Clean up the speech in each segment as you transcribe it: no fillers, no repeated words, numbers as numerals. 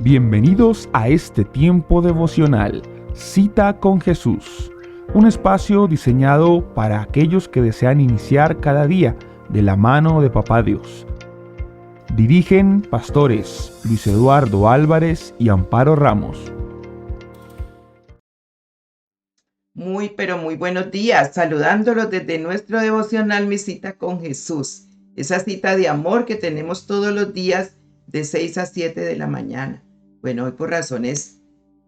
Bienvenidos a este tiempo devocional, Cita con Jesús, un espacio diseñado para aquellos que desean iniciar cada día de la mano de Papá Dios. Dirigen pastores Luis Eduardo Álvarez y Amparo Ramos. Pero muy buenos días, saludándolos desde nuestro devocional Mi Cita con Jesús, esa cita de amor que tenemos todos los días de 6 a 7 de la mañana. Bueno, hoy por razones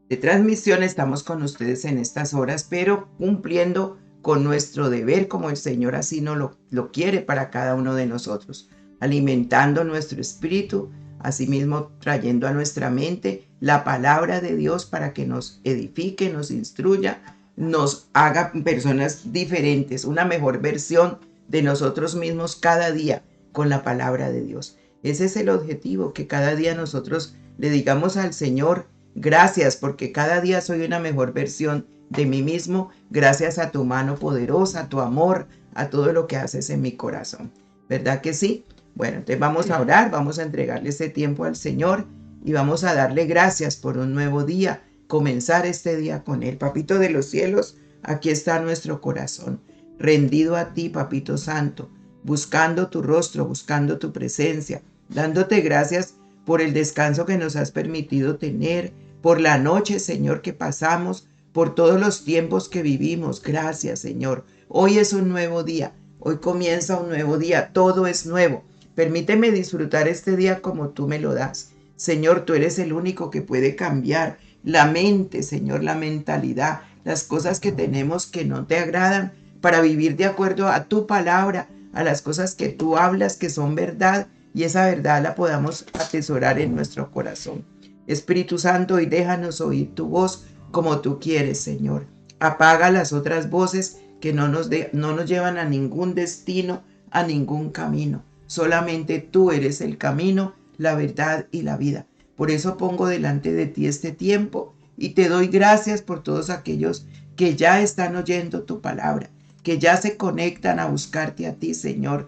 de transmisión estamos con ustedes en estas horas, pero cumpliendo con nuestro deber como el Señor así nos lo quiere para cada uno de nosotros, alimentando nuestro espíritu, asimismo trayendo a nuestra mente la palabra de Dios para que nos edifique, nos instruya, nos haga personas diferentes, una mejor versión de nosotros mismos cada día con la palabra de Dios. Ese es el objetivo, que cada día nosotros le digamos al Señor, gracias porque cada día soy una mejor versión de mí mismo, gracias a tu mano poderosa, a tu amor, a todo lo que haces en mi corazón. ¿Verdad que sí? Bueno, entonces vamos a orar, vamos a entregarle ese tiempo al Señor y vamos a darle gracias por un nuevo día, comenzar este día con Él. Papito de los cielos, aquí está nuestro corazón, rendido a ti, Papito Santo, buscando tu rostro, buscando tu presencia, dándote gracias por el descanso que nos has permitido tener, por la noche, Señor, que pasamos, por todos los tiempos que vivimos. Gracias, Señor. Hoy es un nuevo día, hoy comienza un nuevo día, todo es nuevo. Permíteme disfrutar este día como tú me lo das. Señor, tú eres el único que puede cambiar la mente, Señor, la mentalidad, las cosas que tenemos que no te agradan, para vivir de acuerdo a tu palabra, a las cosas que tú hablas que son verdad, y esa verdad la podamos atesorar en nuestro corazón. Espíritu Santo, y déjanos oír tu voz como tú quieres, Señor. Apaga las otras voces que no nos llevan a ningún destino, a ningún camino. Solamente tú eres el camino, la verdad y la vida. Por eso pongo delante de ti este tiempo y te doy gracias por todos aquellos que ya están oyendo tu palabra, que ya se conectan a buscarte a ti, Señor,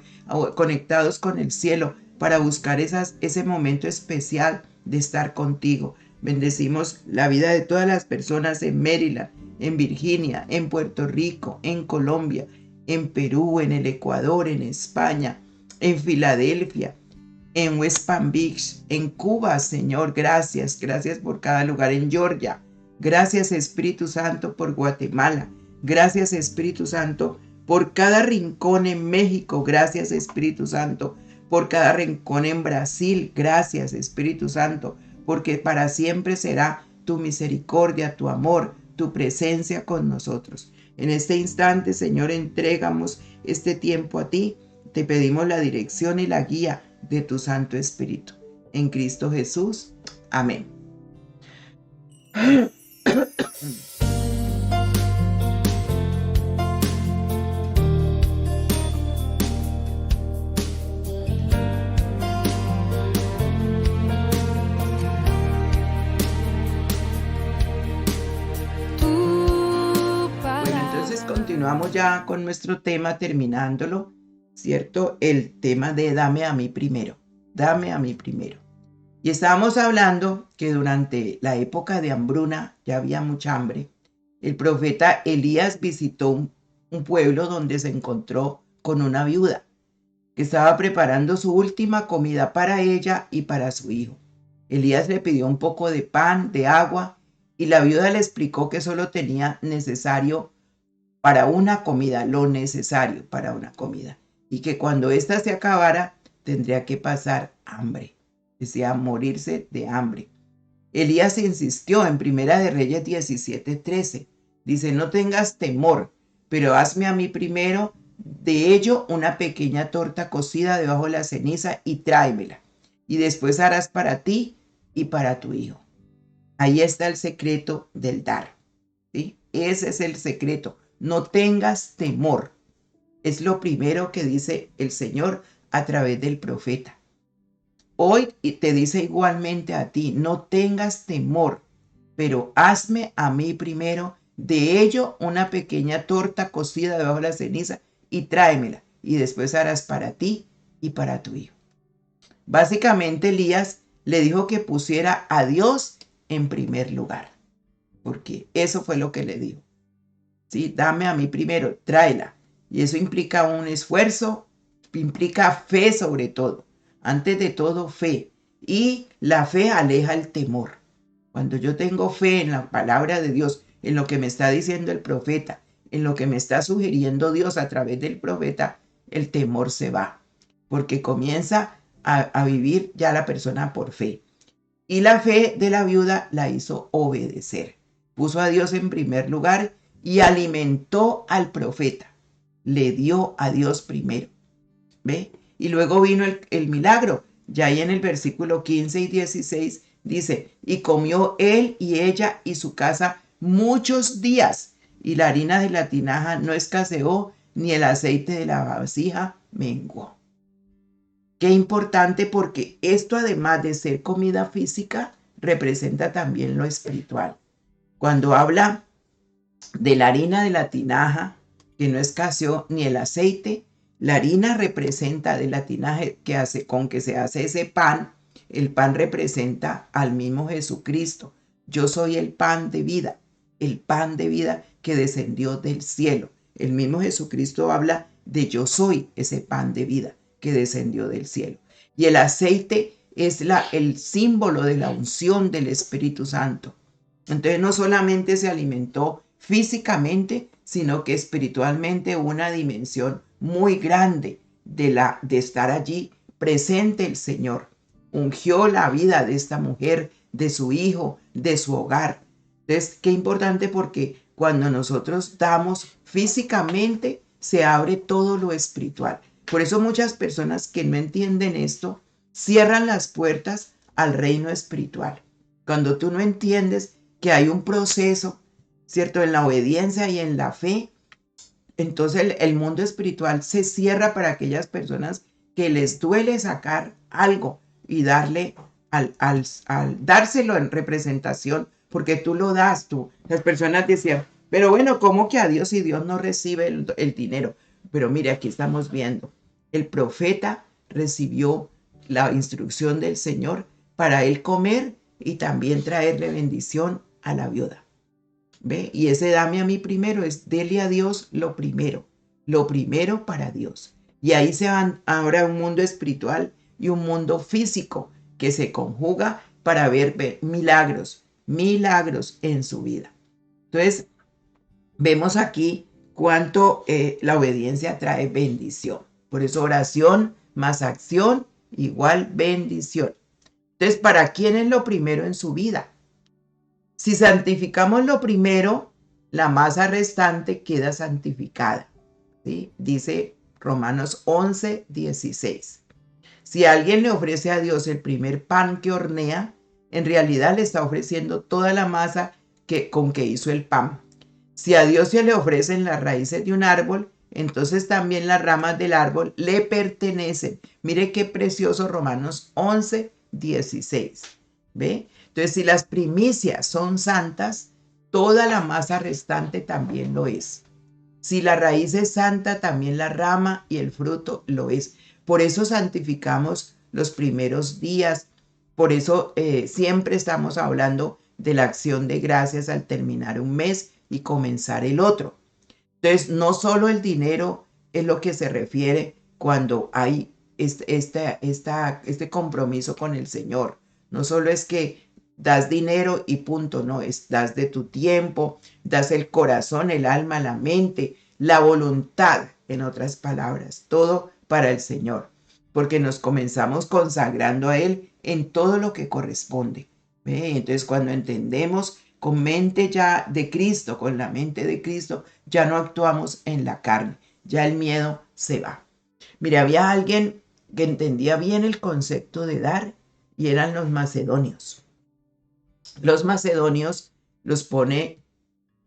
conectados con el cielo para buscar ese momento especial de estar contigo. Bendecimos la vida de todas las personas en Maryland, en Virginia, en Puerto Rico, en Colombia, en Perú, en el Ecuador, en España, en Filadelfia, en West Palm Beach, en Cuba, Señor. Gracias por cada lugar, en Georgia. Gracias, Espíritu Santo, por Guatemala. Gracias, Espíritu Santo, por cada rincón en México. Gracias, Espíritu Santo, por cada rincón en Brasil. Gracias, Espíritu Santo, porque para siempre será tu misericordia, tu amor, tu presencia con nosotros. En este instante, Señor, entregamos este tiempo a ti. Te pedimos la dirección y la guía de tu Santo Espíritu. En Cristo Jesús. Amén. Continuamos ya con nuestro tema, terminándolo, ¿cierto? El tema de dame a mí primero, dame a mí primero. Y estábamos hablando que durante la época de hambruna, ya había mucha hambre, el profeta Elías visitó un pueblo donde se encontró con una viuda que estaba preparando su última comida para ella y para su hijo. Elías le pidió un poco de pan, de agua, y la viuda le explicó que solo tenía necesario para una comida, lo necesario para una comida, y que cuando ésta se acabara tendría que pasar hambre, decía morirse de hambre. Elías insistió en Primera de Reyes 17:13, dice: no tengas temor, pero hazme a mí primero de ello una pequeña torta cocida debajo de la ceniza y tráemela, y después harás para ti y para tu hijo. Ahí está el secreto del dar, ¿sí? Ese es el secreto. No tengas temor. Es lo primero que dice el Señor a través del profeta. Hoy te dice igualmente a ti: no tengas temor, pero hazme a mí primero de ello una pequeña torta cocida debajo de la ceniza y tráemela, y después harás para ti y para tu hijo. Básicamente Elías le dijo que pusiera a Dios en primer lugar, porque eso fue lo que le dijo. Sí, dame a mí primero, tráela. Y eso implica un esfuerzo, implica fe sobre todo. Antes de todo, fe. Y la fe aleja el temor. Cuando yo tengo fe en la palabra de Dios, en lo que me está diciendo el profeta, en lo que me está sugiriendo Dios a través del profeta, el temor se va, porque comienza a vivir ya la persona por fe. Y la fe de la viuda la hizo obedecer. Puso a Dios en primer lugar y alimentó al profeta. Le dio a Dios primero. ¿Ve? Y luego vino el milagro. Ya ahí en el versículo 15 y 16 dice, y comió él y ella y su casa muchos días, y la harina de la tinaja no escaseó, ni el aceite de la vasija menguó. Qué importante, porque esto, además de ser comida física, representa también lo espiritual. Cuando habla de la harina de la tinaja, que no escaseó, ni el aceite, la harina representa de la tinaja con que se hace ese pan. El pan representa al mismo Jesucristo. Yo soy el pan de vida que descendió del cielo. El mismo Jesucristo habla de yo soy ese pan de vida que descendió del cielo. Y el aceite es el símbolo de la unción del Espíritu Santo. Entonces no solamente se alimentó físicamente, sino que espiritualmente una dimensión muy grande de estar allí presente el Señor. Ungió la vida de esta mujer, de su hijo, de su hogar. Entonces, qué importante, porque cuando nosotros damos físicamente, se abre todo lo espiritual. Por eso muchas personas que no entienden esto, cierran las puertas al reino espiritual. Cuando tú no entiendes que hay un proceso, ¿cierto?, en la obediencia y en la fe, entonces el mundo espiritual se cierra para aquellas personas que les duele sacar algo y darle al dárselo en representación, porque tú lo das tú. Las personas decían, pero bueno, ¿cómo que a Dios, y Dios no recibe el dinero? Pero mire, aquí estamos viendo, el profeta recibió la instrucción del Señor para él comer y también traerle bendición a la viuda. ¿Ve? Y ese dame a mí primero es dele a Dios lo primero para Dios. Y ahí se van ahora un mundo espiritual y un mundo físico que se conjuga para ver milagros en su vida. Entonces, vemos aquí cuánto la obediencia trae bendición. Por eso oración más acción igual bendición. Entonces, ¿para quién es lo primero en su vida? Si santificamos lo primero, la masa restante queda santificada. ¿Sí? Dice Romanos 11, 16. Si alguien le ofrece a Dios el primer pan que hornea, en realidad le está ofreciendo toda la masa con que hizo el pan. Si a Dios se le ofrecen las raíces de un árbol, entonces también las ramas del árbol le pertenecen. Mire qué precioso Romanos 11, 16. ¿Ve? Entonces, si las primicias son santas, toda la masa restante también lo es. Si la raíz es santa, también la rama y el fruto lo es. Por eso santificamos los primeros días. Por eso siempre estamos hablando de la acción de gracias al terminar un mes y comenzar el otro. Entonces, no solo el dinero es lo que se refiere cuando hay este compromiso con el Señor. No solo es que das dinero y punto, no, das de tu tiempo, das el corazón, el alma, la mente, la voluntad, en otras palabras, todo para el Señor, porque nos comenzamos consagrando a Él en todo lo que corresponde. ¿Ve? Entonces, cuando entendemos con mente ya de Cristo, con la mente de Cristo, ya no actuamos en la carne, ya el miedo se va. Mire, había alguien que entendía bien el concepto de dar y eran los macedonios. Los macedonios los pone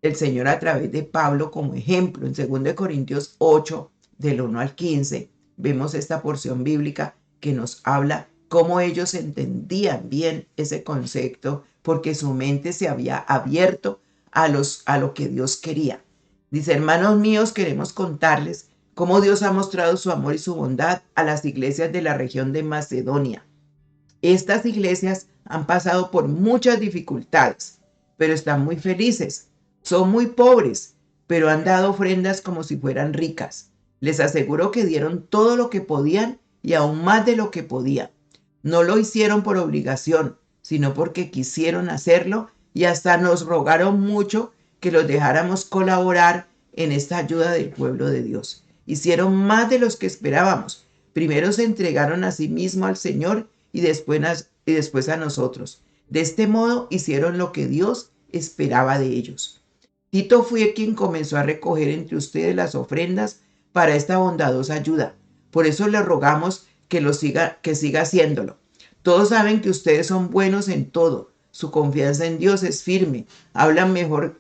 el Señor a través de Pablo como ejemplo. En 2 Corintios 8, del 1 al 15, vemos esta porción bíblica que nos habla cómo ellos entendían bien ese concepto, porque su mente se había abierto a lo que Dios quería. Dice, hermanos míos, queremos contarles cómo Dios ha mostrado su amor y su bondad a las iglesias de la región de Macedonia. Estas iglesias han pasado por muchas dificultades, pero están muy felices. Son muy pobres, pero han dado ofrendas como si fueran ricas. Les aseguro que dieron todo lo que podían y aún más de lo que podían. No lo hicieron por obligación, sino porque quisieron hacerlo y hasta nos rogaron mucho que los dejáramos colaborar en esta ayuda del pueblo de Dios. Hicieron más de los que esperábamos. Primero se entregaron a sí mismos al Señor y después a nosotros. De este modo hicieron lo que Dios esperaba de ellos. Tito fue quien comenzó a recoger entre ustedes las ofrendas para esta bondadosa ayuda. Por eso le rogamos que siga haciéndolo. Todos saben que ustedes son buenos en todo. Su confianza en Dios es firme. Hablan mejor,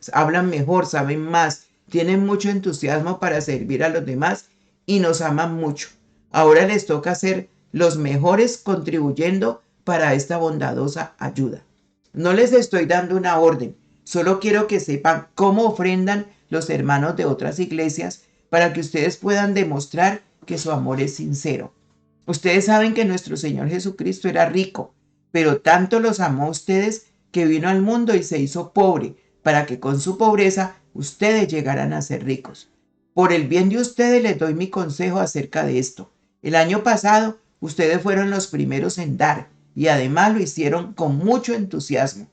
saben más, tienen mucho entusiasmo para servir a los demás y nos aman mucho. Ahora les toca ser los mejores contribuyendo para esta bondadosa ayuda. No les estoy dando una orden, solo quiero que sepan cómo ofrendan los hermanos de otras iglesias para que ustedes puedan demostrar que su amor es sincero. Ustedes saben que nuestro Señor Jesucristo era rico, pero tanto los amó a ustedes que vino al mundo y se hizo pobre, para que con su pobreza ustedes llegaran a ser ricos. Por el bien de ustedes les doy mi consejo acerca de esto. El año pasado ustedes fueron los primeros en dar y además lo hicieron con mucho entusiasmo.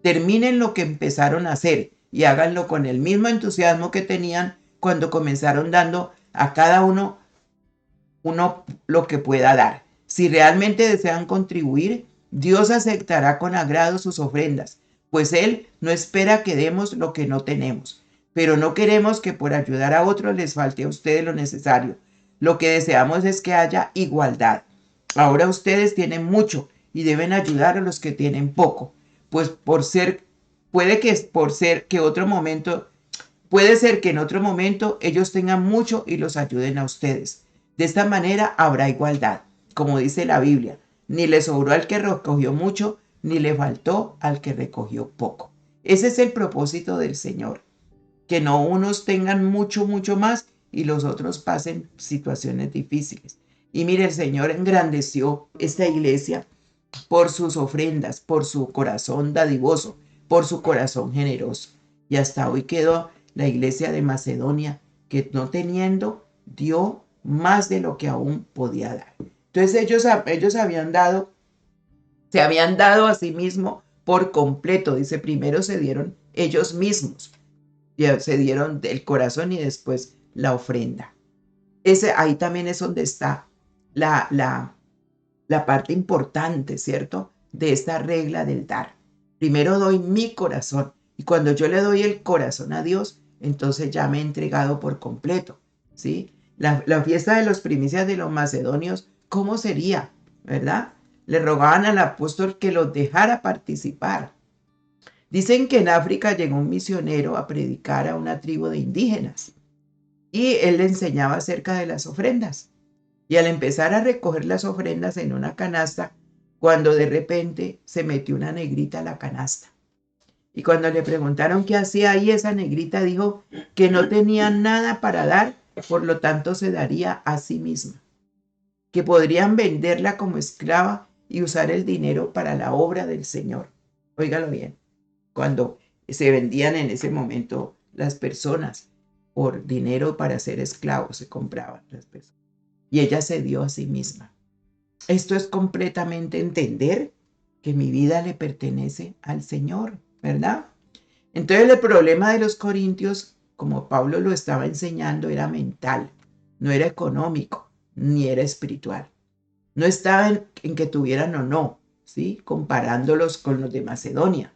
Terminen lo que empezaron a hacer y háganlo con el mismo entusiasmo que tenían cuando comenzaron dando a cada uno lo que pueda dar. Si realmente desean contribuir, Dios aceptará con agrado sus ofrendas, pues Él no espera que demos lo que no tenemos. Pero no queremos que por ayudar a otros les falte a ustedes lo necesario. Lo que deseamos es que haya igualdad. Ahora ustedes tienen mucho y deben ayudar a los que tienen poco, pues puede ser que en otro momento ellos tengan mucho y los ayuden a ustedes. De esta manera habrá igualdad, como dice la Biblia. Ni le sobró al que recogió mucho, ni le faltó al que recogió poco. Ese es el propósito del Señor, que no unos tengan mucho más y los otros pasen situaciones difíciles. Y mire, el Señor engrandeció esta iglesia por sus ofrendas, por su corazón dadivoso, por su corazón generoso. Y hasta hoy quedó la iglesia de Macedonia, que no teniendo, dio más de lo que aún podía dar. Entonces ellos se habían dado a sí mismos por completo. Dice, primero se dieron ellos mismos, se dieron el corazón y después la ofrenda. Ahí también es donde está la parte importante, ¿cierto? De esta regla del dar. Primero doy mi corazón y cuando yo le doy el corazón a Dios, entonces ya me he entregado por completo, ¿sí? La fiesta de los primicias de los macedonios, ¿cómo sería? ¿Verdad? Le rogaban al apóstol que los dejara participar. Dicen que en África llegó un misionero a predicar a una tribu de indígenas y él le enseñaba acerca de las ofrendas. Y al empezar a recoger las ofrendas en una canasta, cuando de repente se metió una negrita a la canasta. Y cuando le preguntaron qué hacía ahí, esa negrita dijo que no tenía nada para dar, por lo tanto se daría a sí misma, que podrían venderla como esclava y usar el dinero para la obra del Señor. Óigalo bien, cuando se vendían en ese momento las personas por dinero para ser esclavos, se compraban las personas. Y ella se dio a sí misma. Esto es completamente entender que mi vida le pertenece al Señor, ¿verdad? Entonces el problema de los corintios, como Pablo lo estaba enseñando, era mental, no era económico, ni era espiritual. No estaba en que tuvieran o no, ¿sí? Comparándolos con los de Macedonia.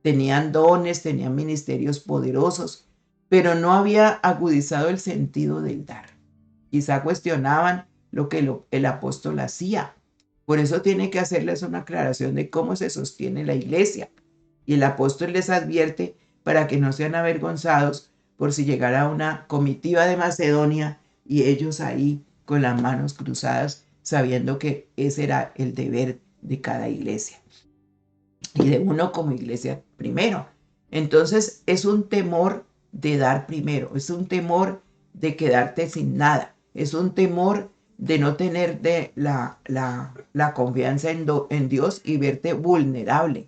Tenían dones, tenían ministerios poderosos, pero no había agudizado el sentido del dar. Quizá cuestionaban lo que el apóstol hacía. Por eso tiene que hacerles una aclaración de cómo se sostiene la iglesia. Y el apóstol les advierte para que no sean avergonzados por si llegara una comitiva de Macedonia y ellos ahí con las manos cruzadas, sabiendo que ese era el deber de cada iglesia. Y de uno como iglesia primero. Entonces es un temor de dar primero, es un temor de quedarte sin nada. Es un temor de no tener la confianza en Dios y verte vulnerable,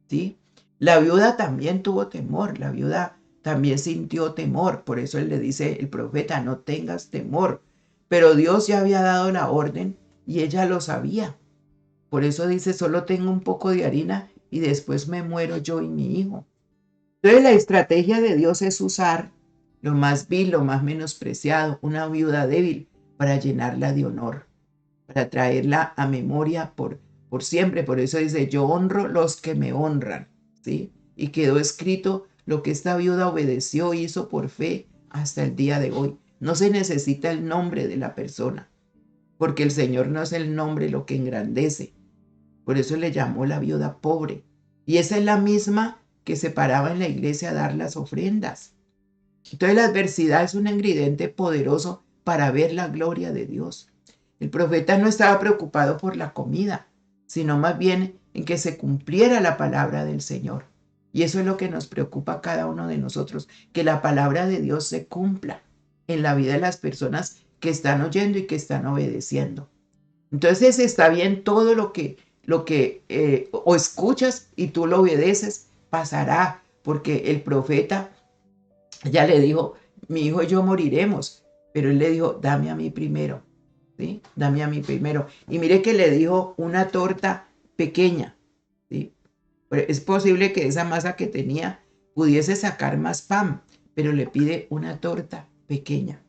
¿sí? La viuda también tuvo temor, la viuda también sintió temor, por eso él le dice el profeta, no tengas temor, pero Dios ya había dado la orden y ella lo sabía. Por eso dice, solo tengo un poco de harina y después me muero yo y mi hijo. Entonces la estrategia de Dios es usar lo más vil, lo más menospreciado, una viuda débil, para llenarla de honor, para traerla a memoria por siempre. Por eso dice, yo honro los que me honran, ¿sí? Y quedó escrito lo que esta viuda obedeció, hizo por fe hasta el día de hoy. No se necesita el nombre de la persona, porque el Señor no es el nombre lo que engrandece. Por eso le llamó la viuda pobre. Y esa es la misma que se paraba en la iglesia a dar las ofrendas. Entonces la adversidad es un ingrediente poderoso para ver la gloria de Dios. El profeta no estaba preocupado por la comida, sino más bien en que se cumpliera la palabra del Señor. Y eso es lo que nos preocupa a cada uno de nosotros, que la palabra de Dios se cumpla en la vida de las personas que están oyendo y que están obedeciendo. Entonces está bien todo lo que o escuchas y tú lo obedeces, pasará, porque el profeta ya le dijo, mi hijo y yo moriremos, pero él le dijo, dame a mí primero, ¿sí? Dame a mí primero. Y mire que le dijo una torta pequeña, ¿sí? Es posible que esa masa que tenía pudiese sacar más pan, pero le pide una torta pequeña.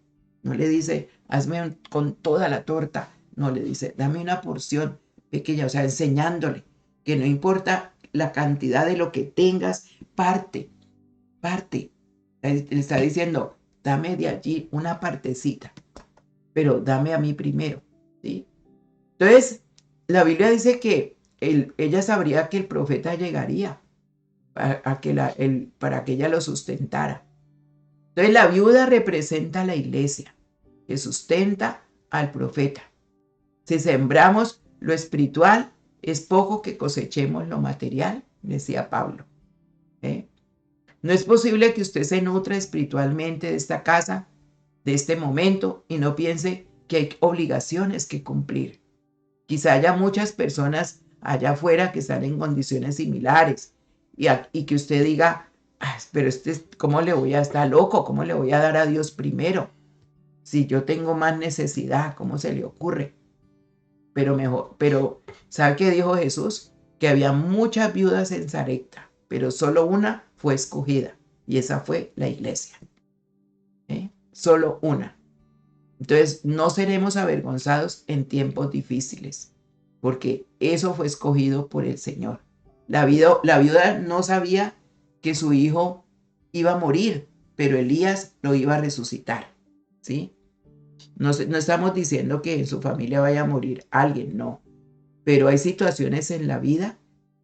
No le dice, hazme con toda la torta. No, le dice, dame una porción pequeña, o sea, enseñándole que no importa la cantidad de lo que tengas, parte. Le está diciendo, dame de allí una partecita, pero dame a mí primero, ¿sí? Entonces, la Biblia dice que ella sabría que el profeta llegaría para que ella lo sustentara. Entonces, la viuda representa a la iglesia, que sustenta al profeta. Si sembramos lo espiritual, es poco que cosechemos lo material, decía Pablo. ¿Eh? No es posible que usted se nutra espiritualmente de esta casa, de este momento, y no piense que hay obligaciones que cumplir. Quizá haya muchas personas allá afuera que están en condiciones similares y que usted diga, pero ¿cómo le voy a estar loco? ¿Cómo le voy a dar a Dios primero? Si yo tengo más necesidad, ¿cómo se le ocurre? Pero ¿sabe qué dijo Jesús? Que había muchas viudas en Sarepta, pero solo una fue escogida, y esa fue la iglesia. Solo una. Entonces, no seremos avergonzados en tiempos difíciles, porque eso fue escogido por el Señor. La viuda no sabía que su hijo iba a morir, pero Elías lo iba a resucitar, ¿sí? No estamos diciendo que en su familia vaya a morir alguien, no. Pero hay situaciones en la vida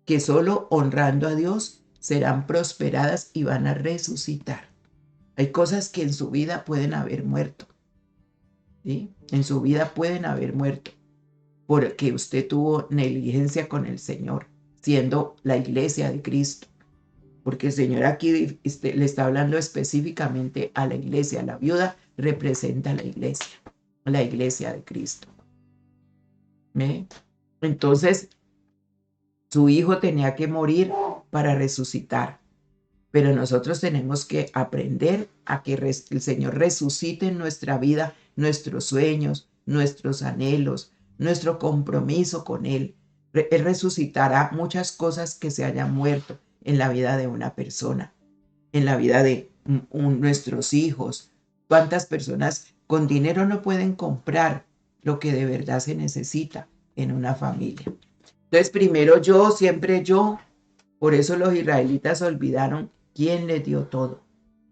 que solo honrando a Dios serán prosperadas y van a resucitar. Hay cosas que en su vida pueden haber muerto, ¿sí? En su vida pueden haber muerto porque usted tuvo negligencia con el Señor, siendo la iglesia de Cristo. Porque el Señor aquí le está hablando específicamente a la iglesia. La viuda representa a la iglesia de Cristo. ¿Ve? Entonces, su hijo tenía que morir para resucitar. Pero nosotros tenemos que aprender a que el Señor resucite en nuestra vida nuestros sueños, nuestros anhelos, nuestro compromiso con Él. Él resucitará muchas cosas que se hayan muerto en la vida de una persona, en la vida de nuestros hijos. ¿Cuántas personas con dinero no pueden comprar lo que de verdad se necesita en una familia? Entonces, primero yo, siempre yo. Por eso los israelitas olvidaron quién les dio todo.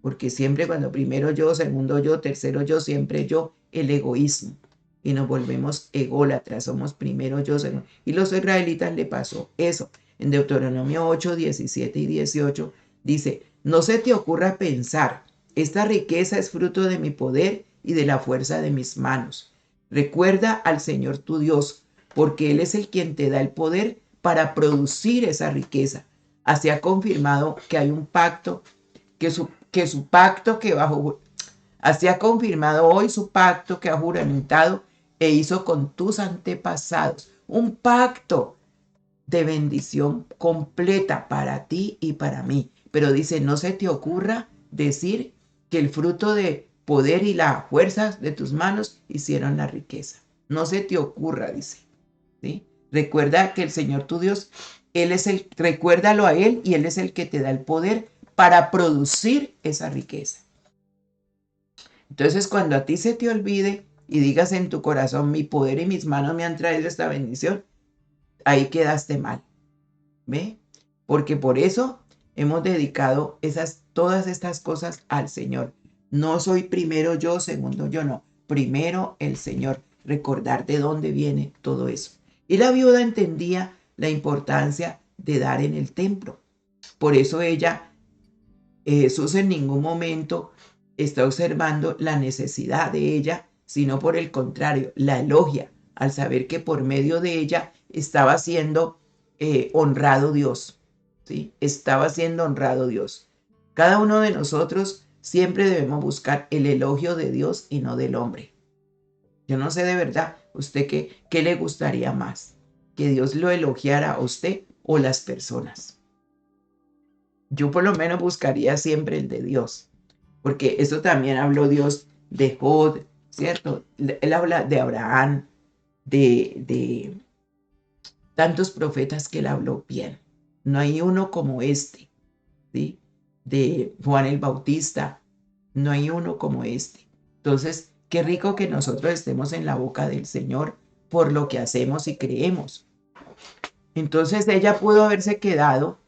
Porque siempre cuando primero yo, segundo yo, tercero yo, siempre yo, el egoísmo. Y nos volvemos ególatras, somos primero yo, segundo. Y los israelitas le pasó eso. En Deuteronomio 8, 17 y 18 dice, no se te ocurra pensar, esta riqueza es fruto de mi poder y de la fuerza de mis manos. Recuerda al Señor tu Dios, porque Él es el quien te da el poder para producir esa riqueza. Así ha confirmado que hay un pacto, así ha confirmado hoy su pacto que ha juramentado e hizo con tus antepasados un pacto de bendición completa para ti y para mí. Pero dice, no se te ocurra decir que el fruto de poder y la fuerza de tus manos hicieron la riqueza. No se te ocurra, dice. ¿Sí? Recuerda que el Señor tu Dios, recuérdalo a Él y Él es el que te da el poder para producir esa riqueza. Entonces, cuando a ti se te olvide y digas en tu corazón, mi poder y mis manos me han traído esta bendición, ahí quedaste mal. ¿Ve? Porque por eso hemos dedicado todas estas cosas al Señor. No soy primero yo, segundo yo, no. Primero el Señor. Recordar de dónde viene todo eso. Y la viuda entendía la importancia de dar en el templo. Por eso Jesús en ningún momento está observando la necesidad de ella, sino por el contrario, la elogia al saber que por medio de ella estaba siendo honrado Dios, ¿sí? Estaba siendo honrado Dios. Cada uno de nosotros siempre debemos buscar el elogio de Dios y no del hombre. Yo no sé de verdad, usted qué le gustaría más, que Dios lo elogiara a usted o las personas. Yo por lo menos buscaría siempre el de Dios, porque eso también habló Dios de Job, ¿cierto? Él habla de Abraham, de tantos profetas que él habló bien. No hay uno como este, ¿sí? De Juan el Bautista, no hay uno como este. Entonces, qué rico que nosotros estemos en la boca del Señor por lo que hacemos y creemos. Entonces ella pudo haberse quedado,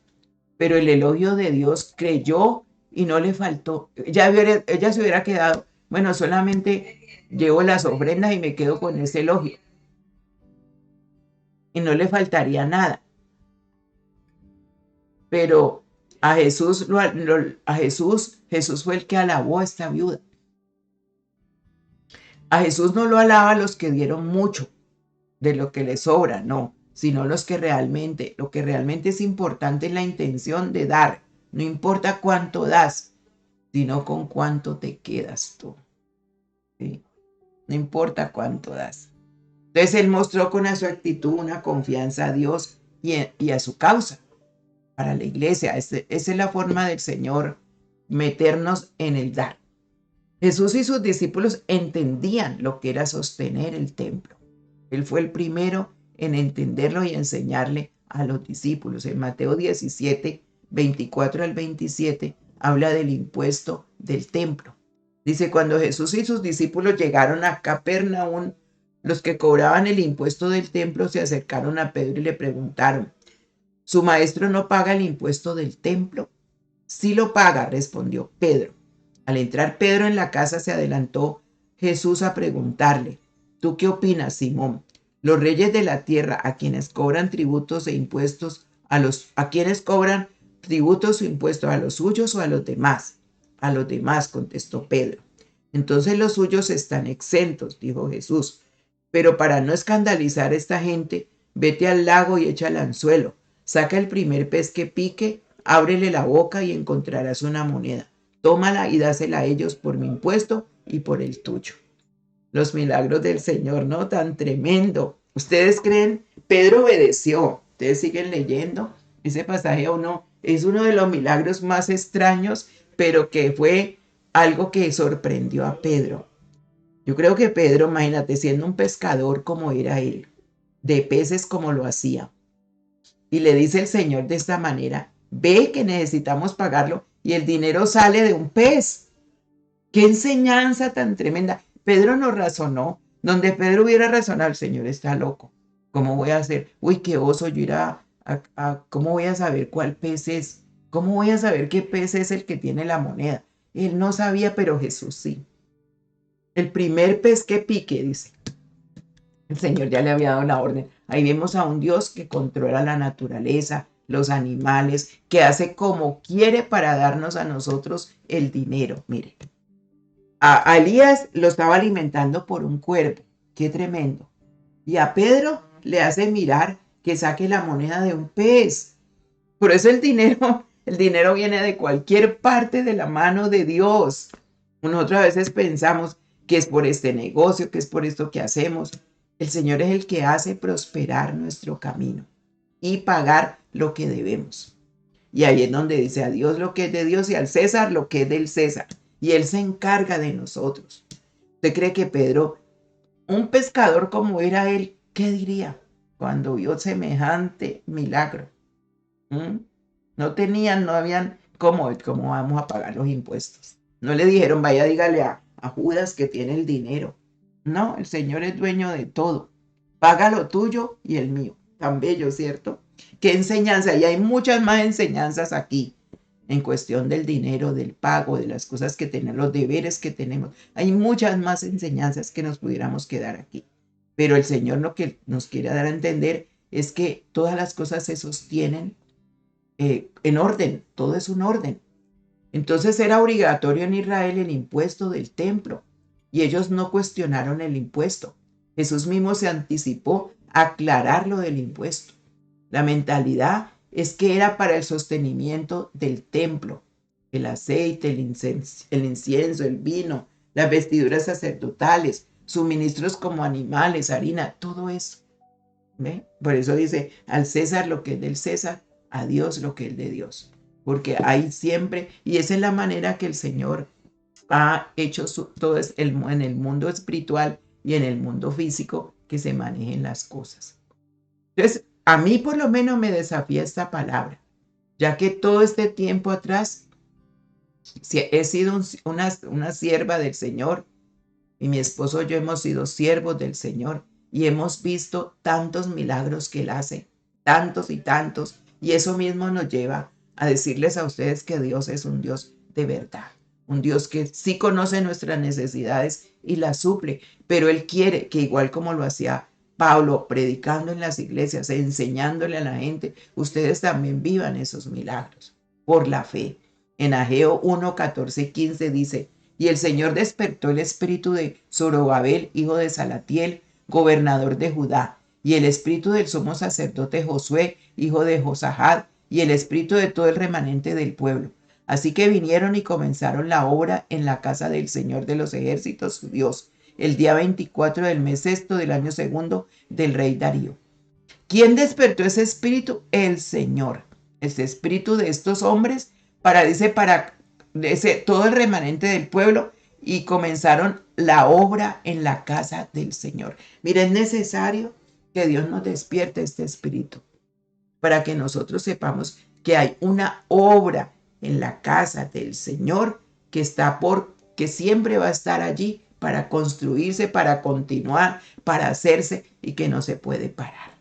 pero el elogio de Dios creyó y no le faltó. Ella se hubiera quedado, bueno, solamente llevo las ofrendas y me quedo con ese elogio. Y no le faltaría nada. Pero a Jesús, Jesús fue el que alabó a esta viuda. A Jesús no lo alaba a los que dieron mucho de lo que les sobra, no, sino lo que realmente es importante es la intención de dar. No importa cuánto das, sino con cuánto te quedas tú. ¿Sí? No importa cuánto das. Entonces él mostró con su actitud una confianza a Dios y a su causa para la iglesia. Esa es la forma del Señor, meternos en el dar. Jesús y sus discípulos entendían lo que era sostener el templo. Él fue el primero en entenderlo y enseñarle a los discípulos. En Mateo 17, 24 al 27, habla del impuesto del templo. Dice, cuando Jesús y sus discípulos llegaron a Capernaum, los que cobraban el impuesto del templo se acercaron a Pedro y le preguntaron, ¿su maestro no paga el impuesto del templo? Sí lo paga, respondió Pedro. Al entrar Pedro en la casa se adelantó Jesús a preguntarle, ¿tú qué opinas, Simón? Los reyes de la tierra, a quienes cobran tributos e impuestos, ¿a quienes cobran tributos o impuestos? ¿A los suyos o a los demás? A los demás, contestó Pedro. Entonces los suyos están exentos, dijo Jesús. Pero para no escandalizar a esta gente, vete al lago y echa el anzuelo. Saca el primer pez que pique, ábrele la boca y encontrarás una moneda. Tómala y dásela a ellos por mi impuesto y por el tuyo. Los milagros del Señor, ¿no? Tan tremendo. ¿Ustedes creen? Pedro obedeció. Ustedes siguen leyendo. Ese pasaje es uno de los milagros más extraños, pero que fue algo que sorprendió a Pedro. Yo creo que Pedro, imagínate, siendo un pescador como era él, de peces como lo hacía, y le dice el Señor de esta manera, ve que necesitamos pagarlo, y el dinero sale de un pez. ¡Qué enseñanza tan tremenda! Pedro no razonó. Donde Pedro hubiera razonado, el Señor está loco. ¿Cómo voy a hacer? Uy, qué oso, yo irá ¿cómo voy a saber cuál pez es? ¿Cómo voy a saber qué pez es el que tiene la moneda? Él no sabía, pero Jesús sí. El primer pez que pique, dice. El Señor ya le había dado la orden. Ahí vemos a un Dios que controla la naturaleza, los animales, que hace como quiere para darnos a nosotros el dinero. Mire, a Elías lo estaba alimentando por un cuervo. Qué tremendo. Y a Pedro le hace mirar que saque la moneda de un pez. Por eso el dinero viene de cualquier parte de la mano de Dios. Nosotros a veces pensamos que es por este negocio, que es por esto que hacemos. El Señor es el que hace prosperar nuestro camino y pagar lo que debemos. Y ahí es donde dice a Dios lo que es de Dios y al César lo que es del César. Y Él se encarga de nosotros. ¿Usted cree que Pedro, un pescador como era él, qué diría cuando vio semejante milagro? No tenían, no habían, ¿cómo vamos a pagar los impuestos? No le dijeron, vaya, dígale a Judas que tiene el dinero. No, el Señor es dueño de todo. Paga lo tuyo y el mío. Tan bello, ¿cierto? Qué enseñanza. Y hay muchas más enseñanzas aquí en cuestión del dinero, del pago, de las cosas que tenemos, los deberes que tenemos. Hay muchas más enseñanzas que nos pudiéramos quedar aquí. Pero el Señor lo que nos quiere dar a entender es que todas las cosas se sostienen en orden, todo es un orden. Entonces era obligatorio en Israel el impuesto del templo y ellos no cuestionaron el impuesto. Jesús mismo se anticipó a aclarar lo del impuesto. La mentalidad es que era para el sostenimiento del templo, el aceite, el incienso, el vino, las vestiduras sacerdotales, suministros como animales, harina, todo eso. ¿Ve? Por eso dice, al César lo que es del César, a Dios lo que es de Dios. Porque hay siempre, y esa es la manera que el Señor ha hecho todo en el mundo espiritual y en el mundo físico, que se manejen las cosas. Entonces, a mí por lo menos me desafía esta palabra, ya que todo este tiempo atrás he sido una sierva del Señor, y mi esposo y yo hemos sido siervos del Señor, y hemos visto tantos milagros que Él hace, tantos y tantos, y eso mismo nos lleva a decirles a ustedes que Dios es un Dios de verdad, un Dios que sí conoce nuestras necesidades y las suple, pero Él quiere que igual como lo hacía Pablo, predicando en las iglesias, enseñándole a la gente, ustedes también vivan esos milagros por la fe. En Ageo 1, 14 y 15 dice, y el Señor despertó el espíritu de Zorobabel, hijo de Salatiel, gobernador de Judá, y el espíritu del sumo sacerdote Josué, hijo de Josahad, y el espíritu de todo el remanente del pueblo. Así que vinieron y comenzaron la obra en la casa del Señor de los ejércitos, su Dios, el día 24 del mes sexto del año segundo del rey Darío. ¿Quién despertó ese espíritu? El Señor. Ese espíritu de estos hombres para todo el remanente del pueblo, y comenzaron la obra en la casa del Señor. Mira, es necesario que Dios nos despierte este espíritu para que nosotros sepamos que hay una obra en la casa del Señor que que siempre va a estar allí para construirse, para continuar, para hacerse, y que no se puede parar.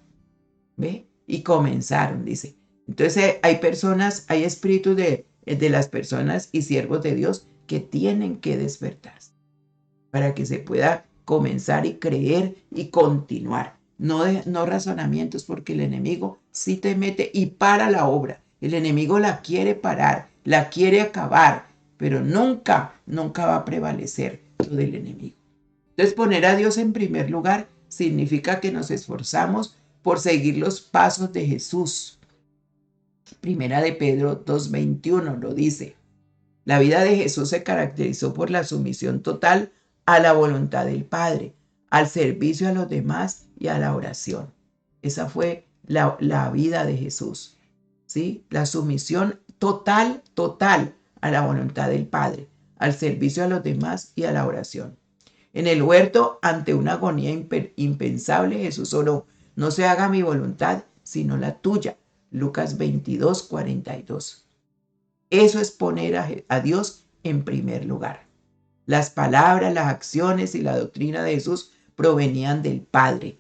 ¿Ve? Y comenzaron, dice. Entonces hay espíritus de las personas y siervos de Dios que tienen que despertarse para que se pueda comenzar y creer y continuar. No razonamientos, porque el enemigo sí te mete y para la obra. El enemigo la quiere parar, la quiere acabar, pero nunca va a prevalecer lo del enemigo. Entonces, poner a Dios en primer lugar significa que nos esforzamos por seguir los pasos de Jesús. Primera de Pedro 2:21 lo dice. La vida de Jesús se caracterizó por la sumisión total a la voluntad del Padre, al servicio a los demás y a la oración. Esa fue la vida de Jesús, ¿sí? La sumisión total a la voluntad del Padre, al servicio a los demás y a la oración. En el huerto, ante una agonía impensable, Jesús oró, no se haga mi voluntad, sino la tuya. Lucas 22:42. Eso es poner a Dios en primer lugar. Las palabras, las acciones y la doctrina de Jesús provenían del Padre.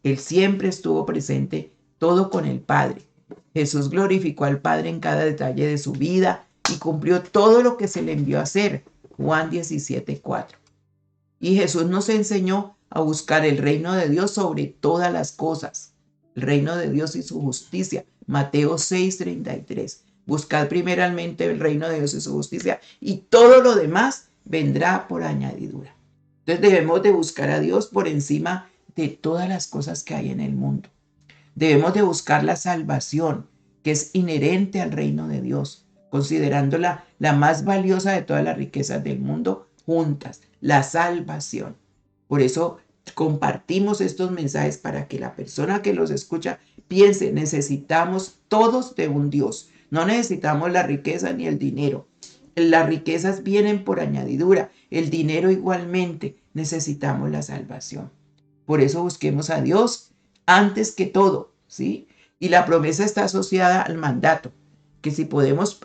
Él siempre estuvo presente, todo con el Padre. Jesús glorificó al Padre en cada detalle de su vida y cumplió todo lo que se le envió a hacer. Juan 17:4. Y Jesús nos enseñó a buscar el reino de Dios sobre todas las cosas. El reino de Dios y su justicia. Mateo 6:33. Buscad primeramente el reino de Dios y su justicia, y todo lo demás vendrá por añadidura. Entonces debemos de buscar a Dios por encima de todas las cosas que hay en el mundo. Debemos de buscar la salvación que es inherente al reino de Dios, considerándola la más valiosa de todas las riquezas del mundo juntas. la salvación. Por eso compartimos estos mensajes para que la persona que los escucha piense, necesitamos todos de un Dios. No necesitamos la riqueza ni el dinero. Las riquezas vienen por añadidura. El dinero igualmente. Necesitamos la salvación. Por eso busquemos a Dios antes que todo, ¿sí? Y la promesa está asociada al mandato, que si ponemos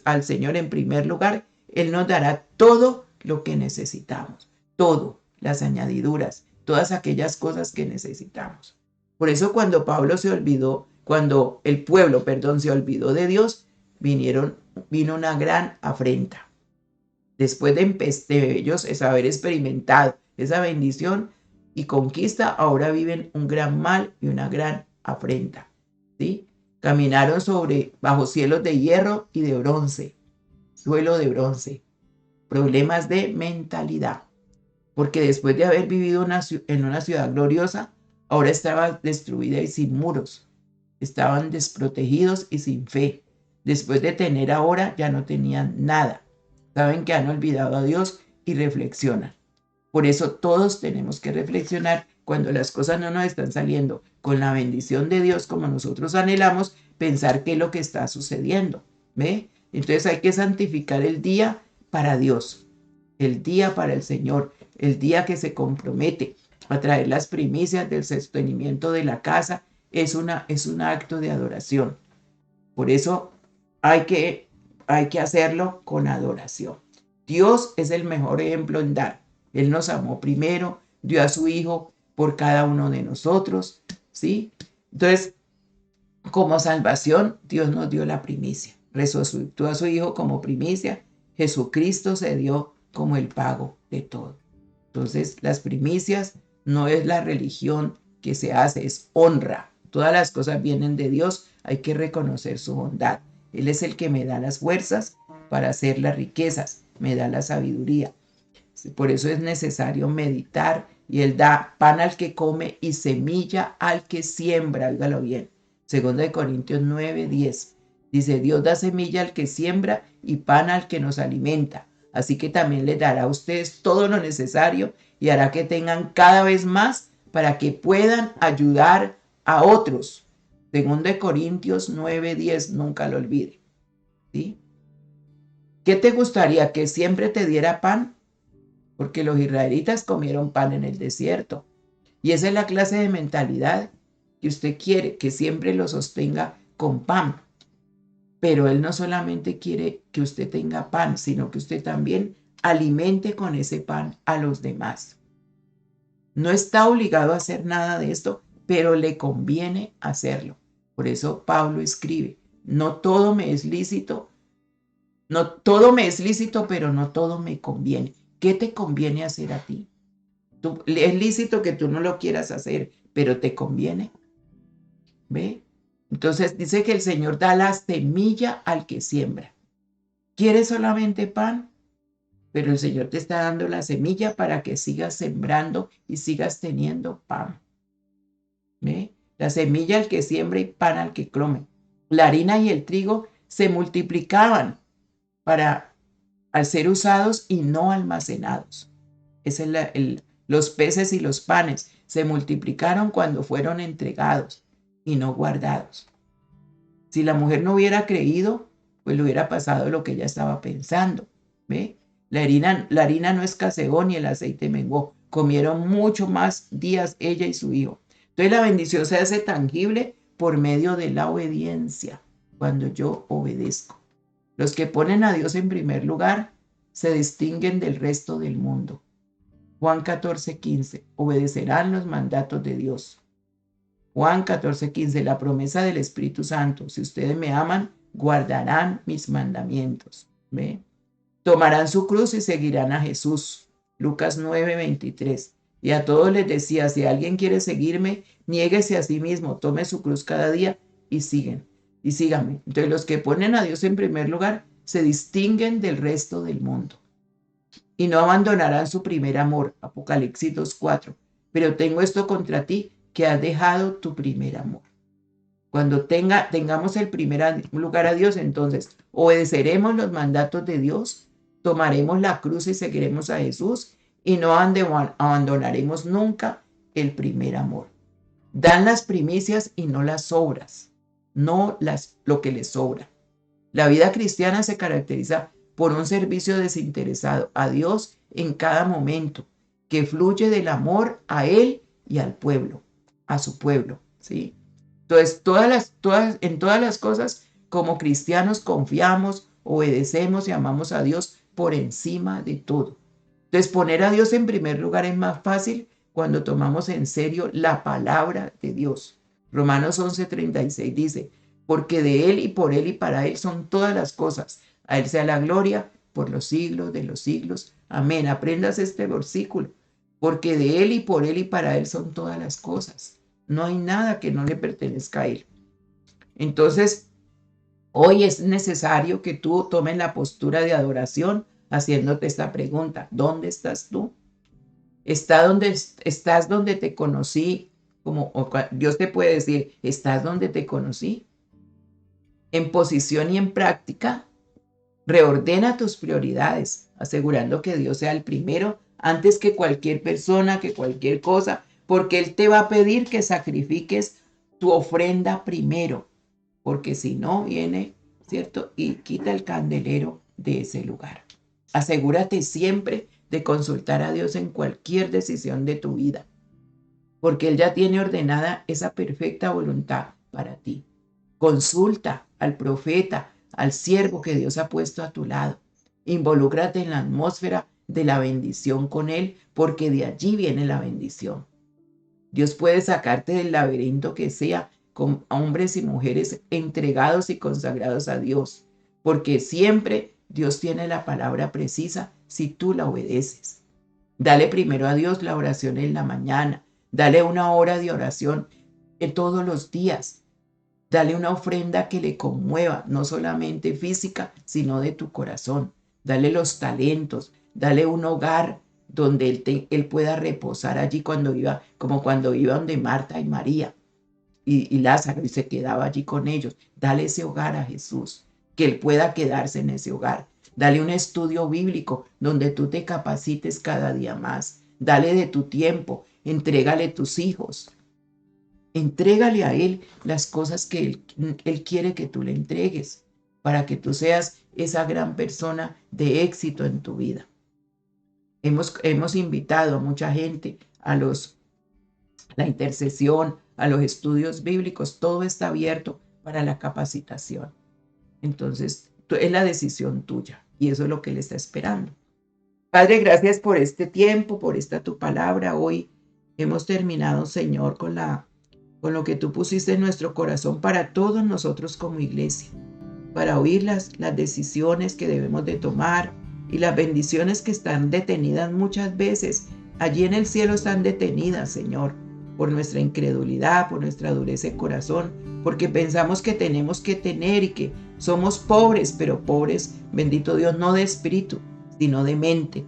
al Señor en primer lugar, Él nos dará todo lo que necesitamos, todo, las añadiduras, todas aquellas cosas que necesitamos. Por eso cuando cuando el pueblo, se olvidó de Dios, vino una gran afrenta. Después de ellos haber experimentado esa bendición y conquista, ahora viven un gran mal y una gran afrenta, ¿sí? Caminaron bajo cielos de hierro y de bronce, suelo de bronce, problemas de mentalidad, porque después de haber vivido en una ciudad gloriosa, ahora estaba destruida y sin muros, estaban desprotegidos y sin fe. Después de tener ahora, ya no tenían nada. Saben que han olvidado a Dios y reflexionan. Por eso todos tenemos que reflexionar cuando las cosas no nos están saliendo con la bendición de Dios como nosotros anhelamos, pensar qué es lo que está sucediendo. ¿Ve? Entonces hay que santificar el día para Dios, el día para el Señor, el día que se compromete a traer las primicias del sostenimiento de la casa. Es un acto de adoración. Por eso hay que hacerlo con adoración. Dios es el mejor ejemplo en dar. Él nos amó primero, dio a su Hijo por cada uno de nosotros, ¿sí? Entonces, como salvación, Dios nos dio la primicia. Resucitó a su Hijo como primicia. Jesucristo se dio como el pago de todo. Entonces, las primicias no es la religión que se hace, es honra. Todas las cosas vienen de Dios, hay que reconocer su bondad. Él es el que me da las fuerzas para hacer las riquezas, me da la sabiduría. Por eso es necesario meditar, y Él da pan al que come y semilla al que siembra. Óigalo bien. 2 Corintios 9:10. Dice, Dios da semilla al que siembra y pan al que nos alimenta. Así que también les dará a ustedes todo lo necesario y hará que tengan cada vez más para que puedan ayudar a otros. 2 Corintios 9:10, nunca lo olvide. ¿Sí? ¿Qué te gustaría? ¿Que siempre te diera pan? Porque los israelitas comieron pan en el desierto. Y esa es la clase de mentalidad que usted quiere, que siempre lo sostenga con pan. Pero Él no solamente quiere que usted tenga pan, sino que usted también alimente con ese pan a los demás. No está obligado a hacer nada de esto, pero le conviene hacerlo. Por eso Pablo escribe, no todo me es lícito, pero no todo me conviene. ¿Qué te conviene hacer a ti? Es lícito que tú no lo quieras hacer, pero ¿te conviene? ¿Ve? Entonces dice que el Señor da la semilla al que siembra. ¿Quieres solamente pan? Pero el Señor te está dando la semilla para que sigas sembrando y sigas teniendo pan. ¿Ve? La semilla al que siembra y pan al que come. La harina y el trigo se multiplicaban al ser usados y no almacenados. Los peces y los panes se multiplicaron cuando fueron entregados y no guardados. Si la mujer no hubiera creído, pues le hubiera pasado lo que ella estaba pensando. ¿Ve? La harina no escaseó ni el aceite menguó. Comieron mucho más días ella y su hijo. Entonces la bendición se hace tangible por medio de la obediencia, cuando yo obedezco. Los que ponen a Dios en primer lugar se distinguen del resto del mundo. Juan 14:15, obedecerán los mandatos de Dios. Juan 14:15, la promesa del Espíritu Santo. Si ustedes me aman, guardarán mis mandamientos. ¿Ve? Tomarán su cruz y seguirán a Jesús. Lucas 9:23. Y a todos les decía, si alguien quiere seguirme, niéguese a sí mismo, tome su cruz cada día y síganme. Entonces los que ponen a Dios en primer lugar se distinguen del resto del mundo. Y no abandonarán su primer amor. Apocalipsis 2:4. Pero tengo esto contra ti, que has dejado tu primer amor. Cuando tengamos el primer lugar a Dios, entonces obedeceremos los mandatos de Dios tomaremos la cruz y seguiremos a Jesús y no abandonaremos nunca el primer amor. Dan las primicias y no las obras, no lo que les sobra. La vida cristiana se caracteriza por un servicio desinteresado a Dios en cada momento, que fluye del amor a Él y al pueblo, a su pueblo, ¿sí? Entonces, en todas las cosas, como cristianos confiamos, obedecemos y amamos a Dios por encima de todo. Entonces, poner a Dios en primer lugar es más fácil cuando tomamos en serio la palabra de Dios. Romanos 11:36 dice, porque de Él y por Él y para Él son todas las cosas. A Él sea la gloria por los siglos de los siglos. Amén. Aprendas este versículo. Porque de Él y por Él y para Él son todas las cosas. No hay nada que no le pertenezca a Él. Entonces, hoy es necesario que tú tomes la postura de adoración haciéndote esta pregunta. ¿Dónde estás tú? ¿Estás donde te conocí? Dios te puede decir, ¿estás donde te conocí? En posición y en práctica, reordena tus prioridades, asegurando que Dios sea el primero antes que cualquier persona, que cualquier cosa, porque Él te va a pedir que sacrifiques tu ofrenda primero, porque si no viene, ¿cierto? Y quita el candelero de ese lugar. Asegúrate siempre de consultar a Dios en cualquier decisión de tu vida, porque Él ya tiene ordenada esa perfecta voluntad para ti. Consulta al profeta, al siervo que Dios ha puesto a tu lado. Involúcrate en la atmósfera de la bendición con Él, porque de allí viene la bendición. Dios puede sacarte del laberinto que sea con hombres y mujeres entregados y consagrados a Dios, porque siempre Dios tiene la palabra precisa si tú la obedeces. Dale primero a Dios la oración en la mañana. Dale una hora de oración todos los días. Dale una ofrenda que le conmueva, no solamente física, sino de tu corazón. Dale los talentos. Dale un hogar donde él pueda reposar allí como cuando iba donde Marta y María y Lázaro y se quedaba allí con ellos. Dale ese hogar a Jesús, que Él pueda quedarse en ese hogar. Dale un estudio bíblico donde tú te capacites cada día más. Dale de tu tiempo, entrégale tus hijos. Entrégale a Él las cosas que Él quiere que tú le entregues para que tú seas esa gran persona de éxito en tu vida. Hemos invitado a mucha gente a la intercesión, a los estudios bíblicos. Todo está abierto para la capacitación. Entonces, es la decisión tuya y eso es lo que Él está esperando. Padre, gracias por este tiempo, por esta tu palabra. Hoy hemos terminado, Señor, con lo que tú pusiste en nuestro corazón para todos nosotros como iglesia, para oír las decisiones que debemos de tomar y las bendiciones que están detenidas muchas veces. Allí en el cielo están detenidas, Señor, por nuestra incredulidad, por nuestra dureza de corazón, porque pensamos que tenemos que tener y que somos pobres, pero pobres, bendito Dios, no de espíritu, sino de mente.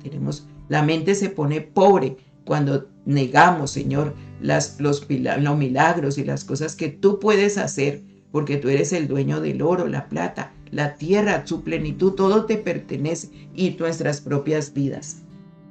La mente se pone pobre cuando negamos, Señor, los milagros y las cosas que tú puedes hacer, porque tú eres el dueño del oro, la plata, la tierra, su plenitud, todo te pertenece y nuestras propias vidas.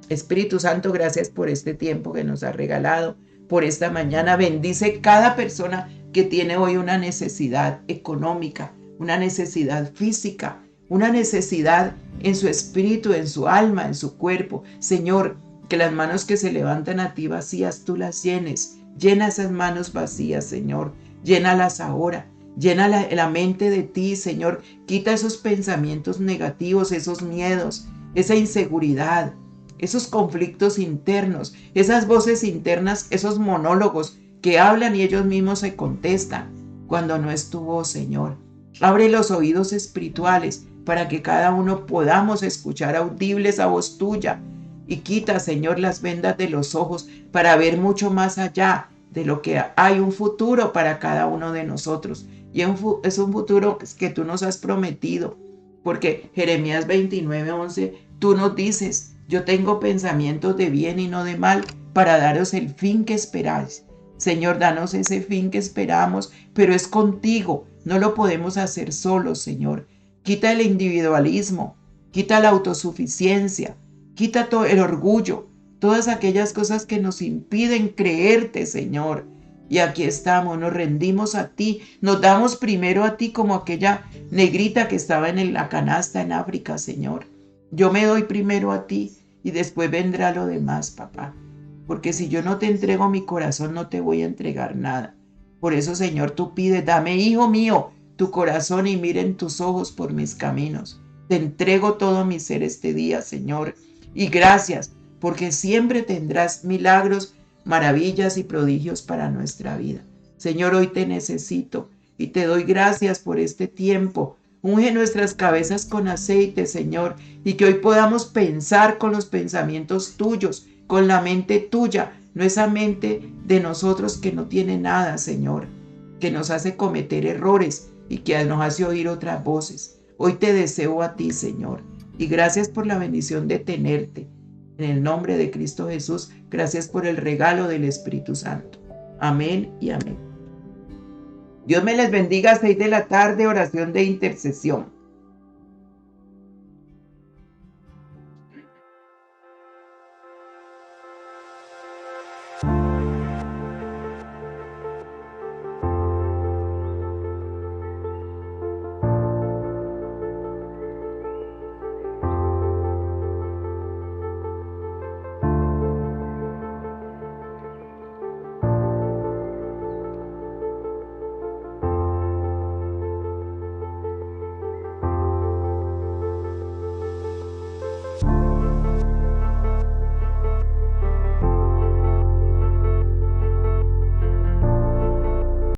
Espíritu Santo, gracias por este tiempo que nos has regalado, por esta mañana. Bendice cada persona que tiene hoy una necesidad económica, una necesidad física, una necesidad en su espíritu, en su alma, en su cuerpo. Señor, que las manos que se levantan a ti vacías, tú las llenes. Llena esas manos vacías, Señor. Llénalas ahora. Llena la mente de ti, Señor. Quita esos pensamientos negativos, esos miedos, esa inseguridad, esos conflictos internos, esas voces internas, esos monólogos que hablan y ellos mismos se contestan cuando no es tu voz, Señor. Abre los oídos espirituales para que cada uno podamos escuchar audible esa voz tuya. Y quita, Señor, las vendas de los ojos para ver mucho más allá de lo que hay, un futuro para cada uno de nosotros. Y es un futuro que tú nos has prometido, porque Jeremías 29:11, tú nos dices, yo tengo pensamientos de bien y no de mal para daros el fin que esperáis. Señor, danos ese fin que esperamos, pero es contigo, no lo podemos hacer solos, Señor. Quita el individualismo, quita la autosuficiencia, quita todo el orgullo, todas aquellas cosas que nos impiden creerte, Señor. Y aquí estamos, nos rendimos a ti, nos damos primero a ti como aquella negrita que estaba en la canasta en África, Señor. Yo me doy primero a ti y después vendrá lo demás, papá. Porque si yo no te entrego mi corazón, no te voy a entregar nada. Por eso, Señor, tú pides, dame, hijo mío, tu corazón y miren tus ojos por mis caminos. Te entrego todo mi ser este día, Señor. Y gracias, porque siempre tendrás milagros, maravillas y prodigios para nuestra vida. Señor, hoy te necesito y te doy gracias por este tiempo. Unge nuestras cabezas con aceite, Señor, y que hoy podamos pensar con los pensamientos tuyos, con la mente tuya, no esa mente de nosotros que no tiene nada, Señor, que nos hace cometer errores y que nos hace oír otras voces. Hoy te deseo a ti, Señor, y gracias por la bendición de tenerte. En el nombre de Cristo Jesús, gracias por el regalo del Espíritu Santo. Amén y amén. Dios me les bendiga. 6 de la tarde, oración de intercesión.